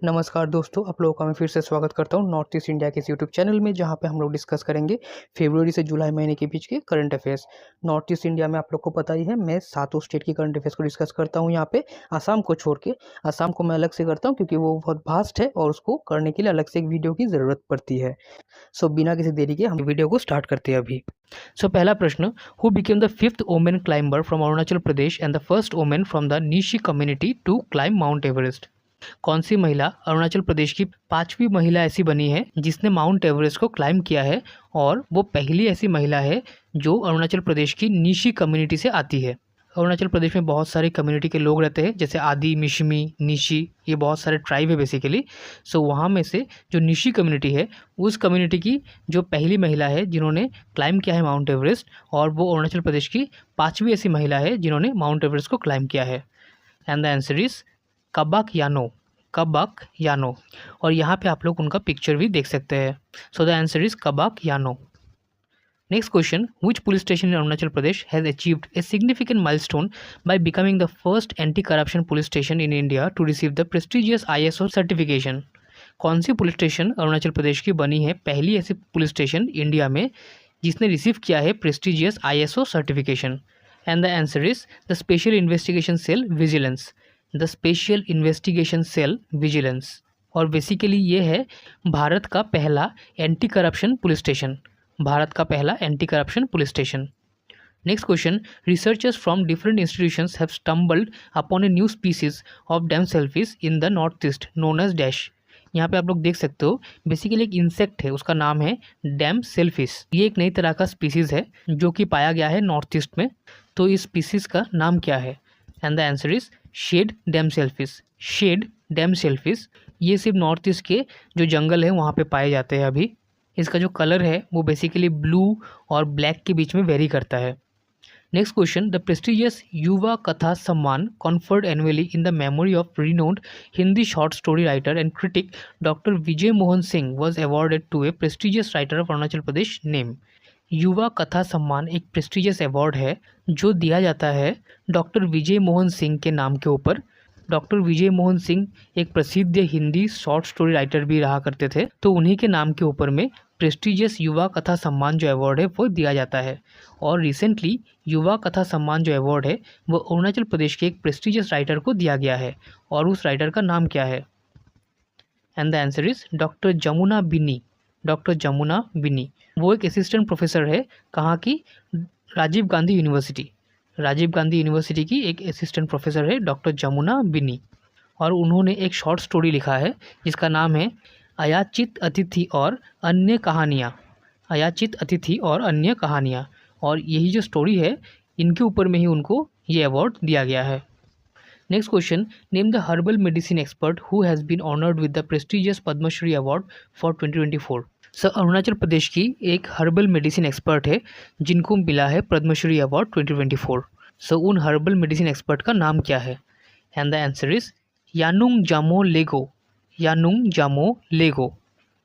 नमस्कार दोस्तों, आप लोगों का मैं फिर से स्वागत करता हूँ नॉर्थ ईस्ट इंडिया के इस यूट्यूब चैनल में, जहाँ पे हम लोग डिस्कस करेंगे फरवरी से जुलाई महीने के बीच के current affairs. North east India में आप लोग को पता ही है, मैं सातों स्टेट की करंट अफेयर्स को डिस्कस करता हूँ यहाँ पे, आसाम को छोड़ के। आसाम को मैं अलग से करता हूँ क्योंकि वो बहुत भास्ट है और उसको करने के लिए अलग से एक वीडियो की ज़रूरत पड़ती है। सो बिना किसी देरी के हम वीडियो को स्टार्ट करते हैं अभी। सो पहला प्रश्न, who became the fifth women climber from Arunachal Pradesh and the first women from the Nishi community to climb Mount Everest? कौन सी महिला अरुणाचल प्रदेश की पांचवी महिला ऐसी बनी है जिसने माउंट एवरेस्ट को क्लाइंब किया है, और वो पहली ऐसी महिला है जो अरुणाचल प्रदेश की निशी कम्युनिटी से आती है। अरुणाचल प्रदेश में बहुत सारे कम्युनिटी के लोग रहते हैं, जैसे आदि, मिशमी, निशी, ये बहुत सारे ट्राइब है बेसिकली। सो वहाँ में से जो निशी कम्युनिटी है, उस कम्युनिटी की जो पहली महिला है जिन्होंने क्लाइंब किया है माउंट एवरेस्ट, और वो अरुणाचल प्रदेश की पांचवी ऐसी महिला है जिन्होंने माउंट एवरेस्ट को क्लाइंब किया है। And the answer is Kabak Yano, Kabak यानो। और यहाँ पे आप लोग उनका पिक्चर भी देख सकते हैं। So the answer is Kabak Yano. Next question, which police station in Arunachal Pradesh has achieved a significant milestone by becoming the first anti-corruption police station in India to receive the prestigious ISO certification? कौन सी police station Arunachal Pradesh की बनी है पहली ऐसी police station India में जिसने receive किया है prestigious ISO certification? And the answer is the special investigation cell vigilance, the special investigation cell vigilance. और बेसिकली ये है भारत का पहला anti corruption police station, Bharat का पहला anti corruption police station. Next question, researchers from different institutions have stumbled upon a new species of damselfish in the north east known as dash. यहाँ पे आप लोग देख सकते हो, बेसिकली एक इंसेक्ट है, उसका नाम है डैम सेलफिश। ये एक नई तरह का स्पीसीज है जो कि पाया गया है नॉर्थ ईस्ट में। तो इस स्पीसीज का नाम क्या है? And the answer is shade damselfish, shade damselfish. ये सिर्फ नॉर्थ ईस्ट के जो जंगल है वहाँ पे पाए जाते हैं अभी। इसका जो कलर है वो बेसिकली ब्लू और ब्लैक के बीच में वेरी करता है। Next question, the prestigious Yuva Katha Samman conferred annually in the memory of renowned Hindi short story writer and critic doctor Vijay Mohan Singh was awarded to a prestigious writer of Arunachal Pradesh name. Yuva Katha सम्मान एक प्रेस्टिजियस अवार्ड है जो दिया जाता है डॉक्टर विजय मोहन सिंह के नाम के ऊपर। डॉक्टर विजय मोहन सिंह एक प्रसिद्ध हिंदी शॉर्ट स्टोरी राइटर भी रहा करते थे, तो उन्हीं के नाम के ऊपर में प्रेस्टिजियस युवा कथा सम्मान जो अवार्ड है वो दिया जाता है। और रिसेंटली युवा कथा सम्मान जो अवार्ड है वो अरुणाचल प्रदेश के एक प्रेस्टिजियस राइटर को दिया गया है, और उस राइटर का नाम क्या है? And the answer is doctor Jamuna Binny, doctor Jamuna बिनी। वो एक असिस्टेंट प्रोफेसर है, कहाँ की? राजीव गांधी यूनिवर्सिटी, राजीव गांधी यूनिवर्सिटी की एक असिस्टेंट प्रोफेसर है डॉक्टर जमुना बिनी। और उन्होंने एक शॉर्ट स्टोरी लिखा है जिसका नाम है अयाचित अतिथि और अन्य कहानियाँ, अयाचित अतिथि और अन्य कहानियाँ। और यही जो स्टोरी है इनके ऊपर में ही उनको ये अवार्ड दिया गया है। Next question, name the herbal medicine expert who has been honoured with the prestigious Padmashri award for 2024। Sir Arunachal Pradesh की एक हर्बल मेडिसिन एक्सपर्ट है जिनको मिला है पद्मश्री अवार्ड 2024। सो उन हर्बल मेडिसिन एक्सपर्ट का नाम क्या है? And the answer is Yanung जामो लेगो, यानुंग जामो लेगो।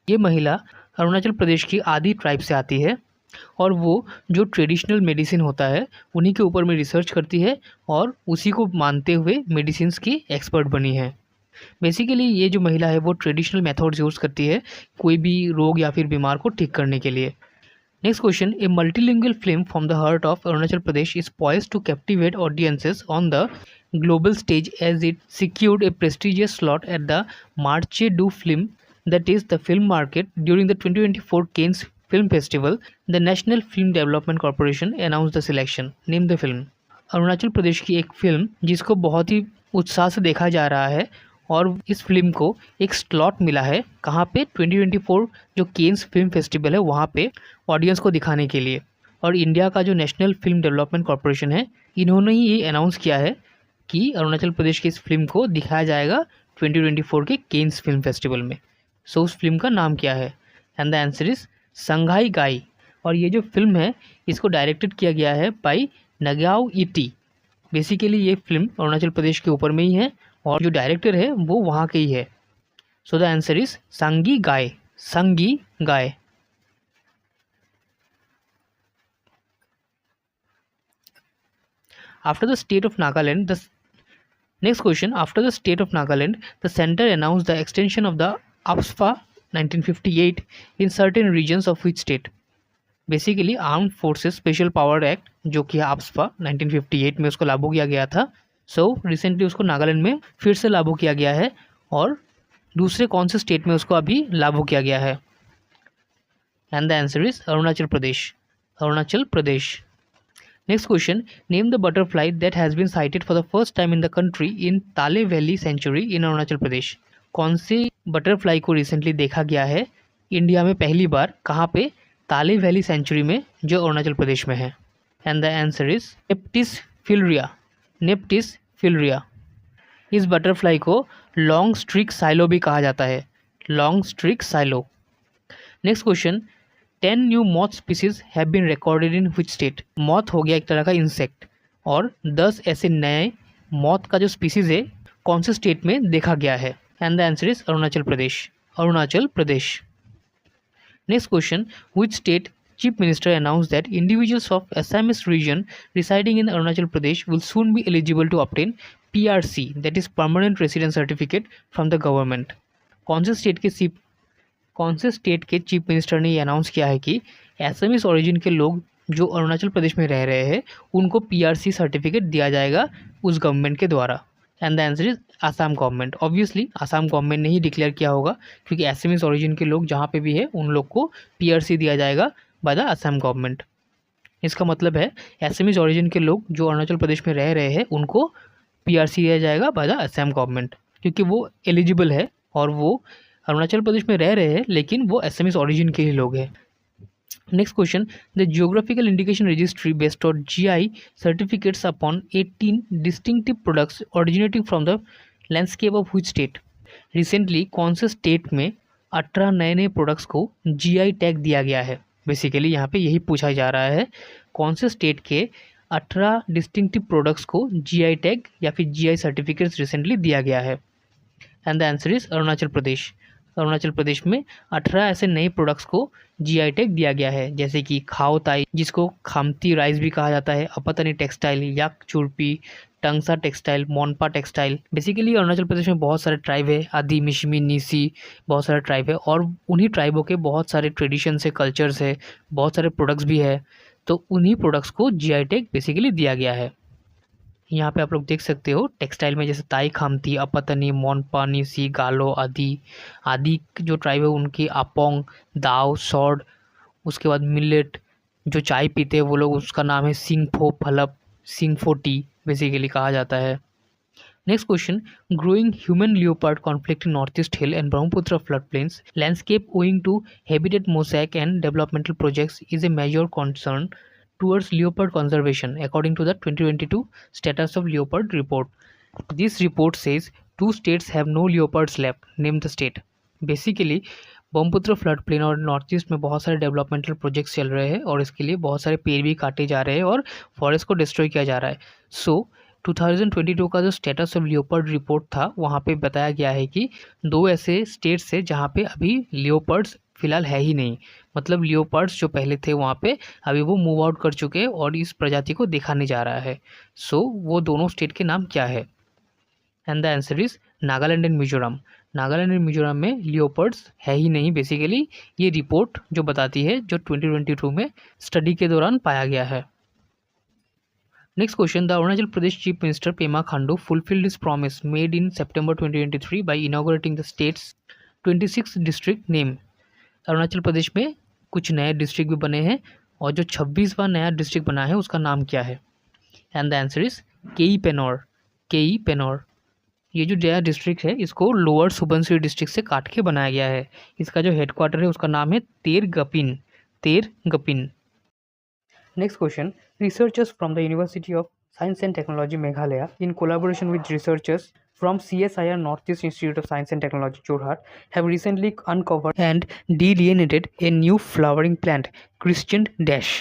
ये महिला अरुणाचल प्रदेश की आदि ट्राइब से आती है, और वो जो ट्रेडिशनल मेडिसिन होता है उन्हीं के ऊपर में रिसर्च करती है और उसी को मानते हुए मेडिसिन्स की एक्सपर्ट बनी है। बेसिकली ये जो महिला है वो ट्रेडिशनल मेथड्स यूज़ करती है कोई भी रोग या फिर बीमार को ठीक करने के लिए। Next question, a multilingual film from the heart of Arunachal Pradesh is poised to captivate audiences on the global stage as it secured a prestigious slot at the Marche du Film, that is the film market, during the 2024 Cannes Film Festival. The National Film Development Corporation announced the selection. Name the film. Arunachal Pradesh की एक film जिसको बहुत ही उत्साह से देखा जा रहा है, और इस फिल्म को एक स्लॉट मिला है कहाँ पे? 2024 जो केन्स फिल्म फेस्टिवल है वहाँ पे ऑडियंस को दिखाने के लिए। और इंडिया का जो नेशनल फिल्म डेवलपमेंट कॉरपोरेशन है इन्होंने ही ये अनाउंस किया है कि अरुणाचल प्रदेश की इस फिल्म को दिखाया जाएगा 2024 के केन्स फिल्म फेस्टिवल में। सो उस फिल्म का नाम क्या है? एंड द आंसर इज संघाई गाई। और ये जो फिल्म है इसको डायरेक्टेड किया गया है बाई नग्याओ इटी। बेसिकली ये फिल्म अरुणाचल प्रदेश के ऊपर में ही है और जो डायरेक्टर है वो वहाँ के ही है। सो द आंसर इज संगी गाय, संगी गाय। After the state of Nagaland, the Next question, after the state of Nagaland, the center announced the extension of the APSFA 1958 in certain regions of which state? Basically armed forces special power act जो कि APSFA 1958 में उसको लागू किया गया था, recently उसको नागालैंड में फिर से लागू किया गया है और दूसरे कौन से स्टेट में उसको अभी लागू किया गया है? And the answer is Arunachal Pradesh, Arunachal Pradesh. Next question, name the butterfly that has been sighted for the first time in the country in Tale valley sanctuary in Arunachal Pradesh. कौन से बटरफ्लाई को रिसेंटली देखा गया है इंडिया में पहली बार, कहाँ पे? ताले वैली सेंचुरी में जो अरुणाचल प्रदेश में है। And the answer is Neptis philyra, Neptis philyra. इस बटरफ्लाई को लॉन्ग स्ट्रिक साइलो भी कहा जाता है, long streak sailer. Next question, 10 new moth species have been recorded in which state? Moth हो गया एक तरह का इंसेक्ट, और 10 ऐसे नए मॉथ का जो स्पीसीज है कौन से स्टेट में देखा गया है? And the answer is Arunachal Pradesh, Arunachal Pradesh. Next question, which state chief minister announce that individuals of Assamese region residing in Arunachal Pradesh will soon be eligible to obtain PRC, that is permanent residence certificate from the government? कौन से state के chief minister ने ये announce किया है कि Assamese origin के लोग जो अरुणाचल प्रदेश में रह रहे हैं उनको PRC सर्टिफिकेट दिया जाएगा उस गवर्नमेंट के द्वारा? And the answer is Assam government. Obviously Assam government ने ही डिक्लेयर किया होगा, क्योंकि असमीज ओरिजिन के लोग जहाँ पे भी है उन लोग को PRC दिया जाएगा बाय द आसाम गवर्नमेंट। इसका मतलब है असमीज ओरिजिन के लोग जो अरुणाचल प्रदेश में रह रहे हैं उनको PRC दिया जाएगा बाय द आसाम गवर्नमेंट, क्योंकि वो एलिजिबल है और वो अरुणाचल प्रदेश में रह रहे हैं लेकिन वो असमीज ओरिजिन के ही लोग हैं। Next question, the geographical indication registry based on GI certificates upon 18 distinctive products originating from the landscape of which state? Recently कौन से स्टेट में 18 नए नए प्रोडक्ट्स को GI टैग दिया गया है? बेसिकली यहाँ पे यही पूछा जा रहा है, कौन से स्टेट के 18 डिस्टिंक्टिव प्रोडक्ट्स को GI टैग या फिर GI सर्टिफिकेट्स रिसेंटली दिया गया है? And the answer is Arunachal Pradesh. Arunachal Pradesh में 18 ऐसे नए प्रोडक्ट्स को GI टैग दिया गया है, जैसे कि खाओ ताई, जिसको खामती राइस भी कहा जाता है, Apatani textile, yak churpi, Tangsa textile, Monpa textile. Basically Arunachal Pradesh में बहुत सारे ट्राइब है, आदि, मिशमी, नीसी, बहुत सारे ट्राइब है और उन्हीं ट्राइबों के बहुत सारे ट्रेडिशंस है, कल्चर्स है, बहुत सारे प्रोडक्ट्स भी है, तो उन्हीं प्रोडक्ट्स को GI टैग बेसिकली दिया गया है। यहाँ पे आप लोग देख सकते हो टेक्सटाइल में, जैसे ताई खामती, अपतनी, मोनपा, नीसी, गालो, आदि जो ट्राइब है उनकी आपोंग, दाव, सॉर्ड, उसके बाद मिलेट, जो चाय पीते हैं वो लोग, उसका नाम है सिंगफो फलप, सिंगफो टी बेसिकली कहा जाता है। Next question, growing human leopard conflict in north east hill and Brahmaputra flood plains landscape owing to habitat mosaic and developmental projects is a major concern towards leopard conservation according to the 2022 status of leopard report. This report says 2 states have no leopards left. Name the state. Basically Brahmaputra flood plain और north east में बहुत सारे developmental projects चल रहे हैं और इसके लिए बहुत सारे पेड़ भी काटे जा रहे हैं और फॉरेस्ट को डिस्ट्रॉय किया जा रहा है। 2022 का जो स्टेटस ऑफ लियोपर्ड रिपोर्ट था वहाँ पे बताया गया है कि 2 ऐसे स्टेट्स है जहाँ पे अभी लियोपर्ड्स फिलहाल है ही नहीं, मतलब लियोपर्ड्स जो पहले थे वहाँ पे अभी वो मूव आउट कर चुके हैं और इस प्रजाति को देखा नहीं जा रहा है। वो दोनों स्टेट के नाम क्या है? And the answer is Nagaland and Mizoram. Nagaland and Mizoram में लियोपर्ड्स है ही नहीं, बेसिकली ये रिपोर्ट जो बताती है जो 2022 में स्टडी के दौरान पाया गया है। Next question, the Arunachal Pradesh chief minister Pema Khandu fulfilled his promise made in September 2023 by inaugurating the state's 26 district name. Arunachal Pradesh में कुछ नए डिस्ट्रिक्ट भी बने हैं और जो 26वां नया डिस्ट्रिक्ट बना है उसका नाम क्या है? एंड द आंसर इज केई पेनौर, केई पेनौर। ये जो नया डिस्ट्रिक्ट है इसको लोअर सुबनसिरी डिस्ट्रिक्ट से काट के बनाया गया है। इसका जो हेडक्वार्टर है उसका नाम है तेरगपिन, तेरगपिन। Next question, researchers from the university of science and technology Meghalaya in collaboration with researchers from CSIR Northeast Institute of Science and Technology Jorhat have recently uncovered and delineated a new flowering plant christened dash।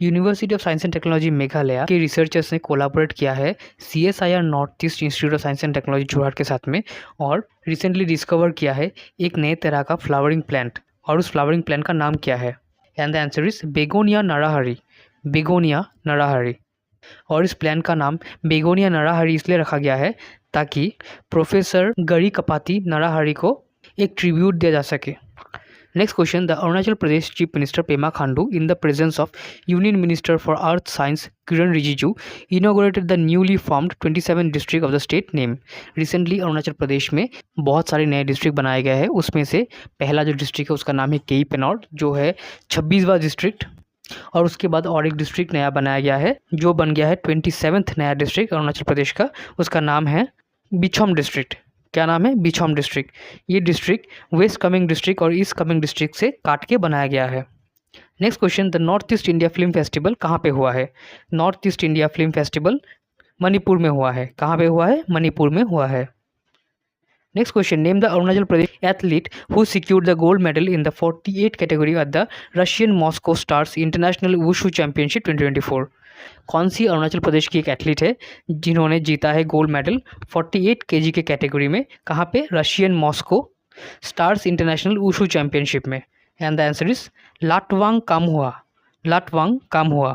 University of science and technology Meghalaya के researchers ने collaborate किया है CSIR north east institute of science and technology Jorhat के साथ में और recently discover किया है एक नए तरह का फ्लावरिंग प्लांट, और उस फ्लावरिंग प्लांट का नाम क्या है? And the answer is Begonia narahari, Begonia narahari. और इस प्लांट का नाम बेगोनिया नराहरी इसलिए रखा गया है ताकि प्रोफेसर गरी कपाती नरहरि को एक ट्रिब्यूट दिया जा सके। Next question, the Arunachal Pradesh Chief Minister Pema Khandu, in the presence of Union Minister for Earth Science Kiran Rijiju, inaugurated the newly formed 27 district of the state name. Recently Arunachal Pradesh में बहुत सारे नए district बनाए गए हैं। उसमें से पहला जो डिस्ट्रिक्ट है उसका नाम है केई पेनॉर्ड, जो है 26वां डिस्ट्रिक्ट, और उसके बाद और एक डिस्ट्रिक्ट नया बनाया गया है जो बन गया है 27th नया डिस्ट्रिक्ट अरुणाचल प्रदेश का। उसका नाम है बिछोम डिस्ट्रिक्ट। क्या नाम है? बिछोम डिस्ट्रिक्ट। ये डिस्ट्रिक्ट वेस्ट कमिंग डिस्ट्रिक्ट और ईस्ट कमिंग डिस्ट्रिक्ट से काट के बनाया गया है। Next question, the north east India film festival कहाँ पे हुआ है? North east India film festival Manipur में हुआ है। कहाँ पे हुआ है? मणिपुर में हुआ है। Next question, name the Arunachal Pradesh athlete who secured the gold medal in the 48 category at the Russian Moscow Stars International Wushu Championship 2024। कौन सी अरुणाचल प्रदेश की एक एथलीट है जिन्होंने जीता है गोल्ड मेडल 48 केजी के कैटेगरी में? कहाँ पे? Russian Moscow Stars International wushu championship में। And the answer is Latwang Kamhua. Latwang Kamhua.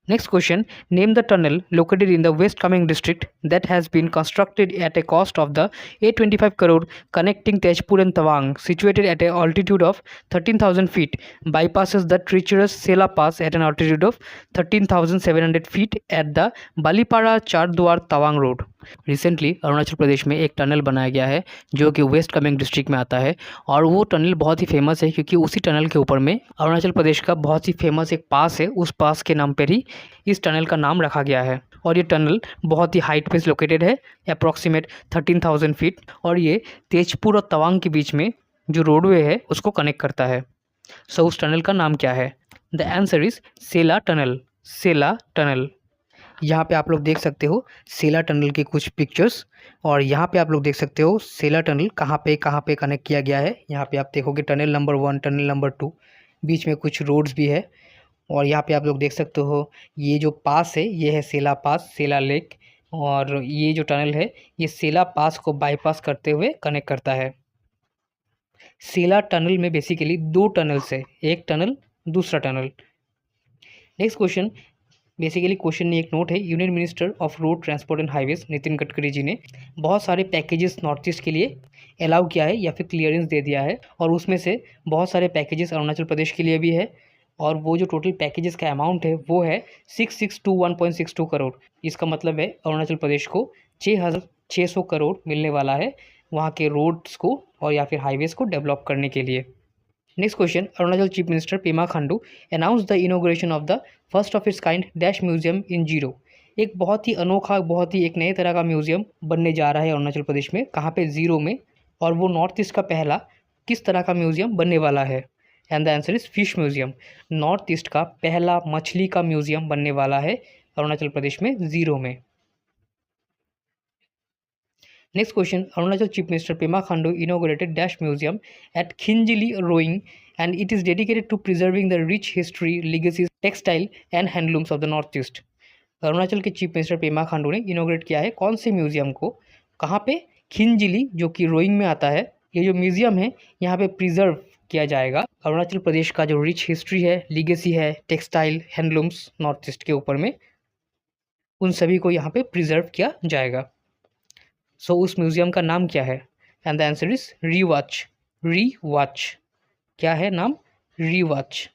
Next question, name the tunnel located in the West Kameng district that has been constructed at a cost of the 825 crore connecting Tezpur and Tawang, situated at an altitude of 13,000 feet, bypasses the treacherous Sela Pass at an altitude of 13,700 feet at the Balipara Chardwar Tawang road। Recently Arunachal Pradesh में एक tunnel बनाया गया है जो कि waste Kameng district में आता है, और वो टनल बहुत ही फेमस है क्योंकि उसी टनल के ऊपर में अरुणाचल प्रदेश का बहुत ही फेमस एक पास है। उस पास के नाम पर ही इस टनल का नाम रखा गया है। और ये टनल बहुत ही हाइट पे लोकेटेड है, अप्रॉक्सीमेट 13,000 फीट, और ये तेजपुर और तवांग के बीच में जो रोडवे है उसको कनेक्ट करता है। सो उस टनल का नाम क्या है? The answer is Sela tunnel. Sela tunnel. यहाँ पे आप लोग देख सकते हो सेला टनल के कुछ पिक्चर्स, और यहाँ पे आप लोग देख सकते हो सेला टनल कहाँ पे कनेक्ट किया गया है। यहाँ पे आप देखोगे टनल नंबर 1, टनल नंबर 2, बीच में कुछ रोड्स भी है। और यहाँ पे आप लोग देख सकते हो ये जो पास है ये है सेला पास, सेला लेक, और ये जो टनल है ये सेला पास को बाईपास करते हुए कनेक्ट करता है। सेला टनल में बेसिकली 2 टनल्स है, एक टनल दूसरा tunnel. Next question, basically question में एक नोट है, union minister of road transport and highways Nitin Gadkari ji ने बहुत सारे पैकेजेस नॉर्थ ईस्ट के लिए अलाउ किया है या फिर क्लियरेंस दे दिया है, और उसमें से बहुत सारे पैकेजेस अरुणाचल प्रदेश के लिए भी है, और वो जो टोटल पैकेजेस का अमाउंट है वो है 6621.62 करोड़। इसका मतलब है अरुणाचल प्रदेश को 6,600 करोड़ मिलने वाला है वहाँ के रोड्स को और या फिर हाईवेज़ को डेवलप करने के लिए। Next question, Arunachal chief minister Pema Khandu announce the inauguration of the first of its kind dash museum in zero. एक बहुत ही अनोखा, बहुत ही एक नए तरह का म्यूजियम बनने जा रहा है अरुणाचल प्रदेश में। कहाँ पे? जीरो में। और वो नॉर्थ ईस्ट का पहला किस तरह का म्यूजियम बनने वाला है? And the answer is fish museum. North east का पहला मछली का म्यूजियम बनने वाला है अरुणाचल प्रदेश में, जीरो में। Next question, Arunachal chief minister Pema Khandu inaugurated dash museum at Khinjili Roing and it is dedicated to preserving the rich history, legacy, textile and handlooms of the north East. Arunachal के चीफ मिनिस्टर पेमा खांडू ने इनोग्रेट किया है कौन से म्यूजियम को? कहाँ पे? खिंजिली, जो कि रोइंग में आता है। ये जो म्यूजियम है यहाँ पे प्रिजर्व किया जाएगा अरुणाचल प्रदेश का जो रिच हिस्ट्री है, लीगेसी है, टेक्सटाइल, हैंडलूम्स नॉर्थ ईस्ट के ऊपर में, उन सभी को यहाँ पे प्रिजर्व किया जाएगा। सो उस म्यूजियम का नाम क्या है? एंड द आंसर इज रीवाच। रीवाच। क्या है नाम? रीवाच।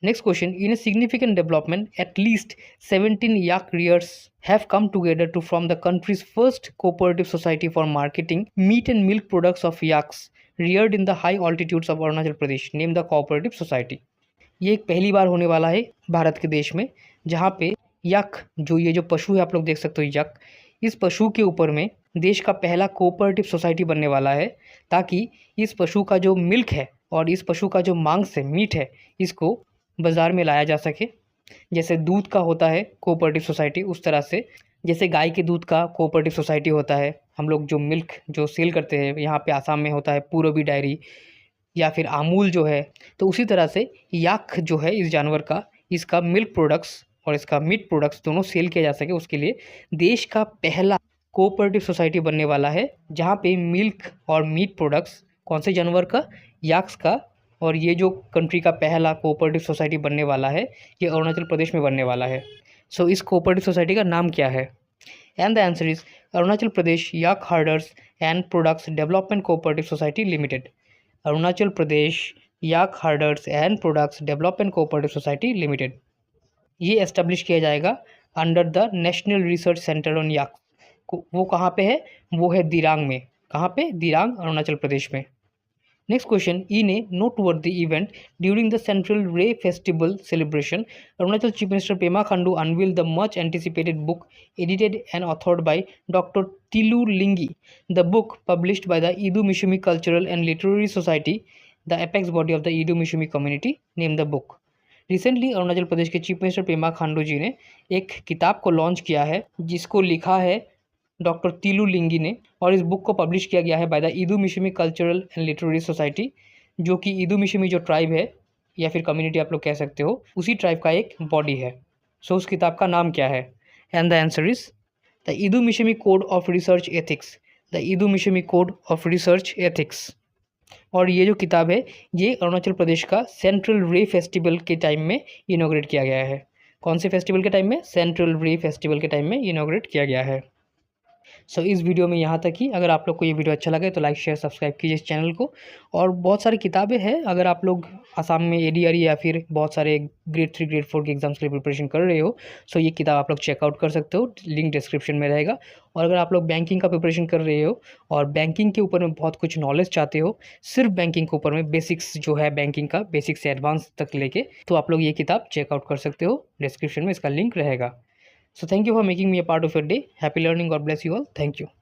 Next question, in a significant development at least 17 yak rears have come together to form the country's first cooperative society for marketing meat and milk products of yaks reared in the high altitudes of Arunachal Pradesh. Name the cooperative society. ये एक पहली बार होने वाला है भारत के देश में जहाँ पे यक, जो ये जो पशु है आप लोग देख सकते हो यक, इस पशु के ऊपर में देश का पहला कोऑपरेटिव सोसाइटी बनने वाला है, ताकि इस पशु का जो मिल्क है और इस पशु का जो मांस है, मीट है, इसको बाज़ार में लाया जा सके। जैसे दूध का होता है कोऑपरेटिव सोसाइटी, उस तरह से जैसे गाय के दूध का कोऑपरेटिव सोसाइटी होता है, हम लोग जो मिल्क जो सेल करते हैं यहाँ पे आसाम में होता है पूरबी डायरी या फिर अमूल जो है, तो उसी तरह से याक जो है इस जानवर का, इसका मिल्क प्रोडक्ट्स और इसका मीट प्रोडक्ट्स दोनों सेल किया जा सके, उसके लिए देश का पहला कोऑपरेटिव सोसाइटी बनने वाला है जहाँ पे मिल्क और मीट प्रोडक्ट्स कौन से जानवर का? याक्स का। और ये जो कंट्री का पहला कोऑपरेटिव सोसाइटी बनने वाला है ये अरुणाचल प्रदेश में बनने वाला है। सो इस कोऑपरेटिव सोसाइटी का नाम क्या है? And the answer is Arunachal Pradesh Yak Herders and Products Development Cooperative Society Limited. Arunachal Pradesh yak herders and products development cooperative society limited. ये एस्टेब्लिश किया जाएगा under the National Research Centre on yak. वो कहाँ पे है? वो है दिरांग में। कहाँ पे? दिरांग, अरुणाचल प्रदेश में। Next question, in a noteworthy event during the Central Ray Festival celebration, Arunachal Chief Minister Pema Khandu unveiled the much anticipated book edited and authored by Dr. Tilu Lingi. The book, published by the Idu Mishumi Cultural and Literary Society, the apex body of the Idu Mishumi community, named the book. Recently Arunachal Pradesh के chief minister Pema Khandu ji ने एक किताब को launch किया है जिसको लिखा है डॉक्टर तिलू लिंगी ने, और इस बुक को पब्लिश किया गया है by the Idu Mishmi cultural and literary society, जो कि इदू मिशमी जो ट्राइब है या फिर कम्युनिटी आप लोग कह सकते हो, उसी ट्राइब का एक बॉडी है। सो उस किताब का नाम क्या है? And the answer is the Idu Mishmi code of research ethics. The Idu Mishmi code of research ethics. और ये जो किताब है ये अरुणाचल प्रदेश का सेंट्रल रे फेस्टिवल के टाइम में इनॉग्रेट किया गया है। कौन से फेस्टिवल के टाइम में? सेंट्रल रे फेस्टिवल के टाइम में इनॉग्रेट किया गया है। सो इस वीडियो में यहाँ तक ही। अगर आप लोग को ये वीडियो अच्छा लगे तो लाइक शेयर सब्सक्राइब कीजिए इस चैनल को। और बहुत सारी किताबें हैं, अगर आप लोग आसाम में ADRE या फिर बहुत सारे ग्रेड 3 ग्रेड 4 के एग्जाम्स के लिए प्रिपरेशन कर रहे हो, सो ये किताब आप लोग चेकआउट कर सकते हो, लिंक डिस्क्रिप्शन में रहेगा। और अगर आप लोग बैंकिंग का प्रिपरेशन कर रहे हो और बैंकिंग के ऊपर में बहुत कुछ नॉलेज चाहते हो, सिर्फ बैंकिंग के ऊपर में बेसिक्स जो है बैंकिंग का, बेसिक से एडवांस तक लेके, तो आप लोग ये किताब चेकआउट कर सकते हो। डिस्क्रिप्शन में इसका लिंक रहेगा। So thank you for making me a part of your day. Happy learning. God bless you all. Thank you.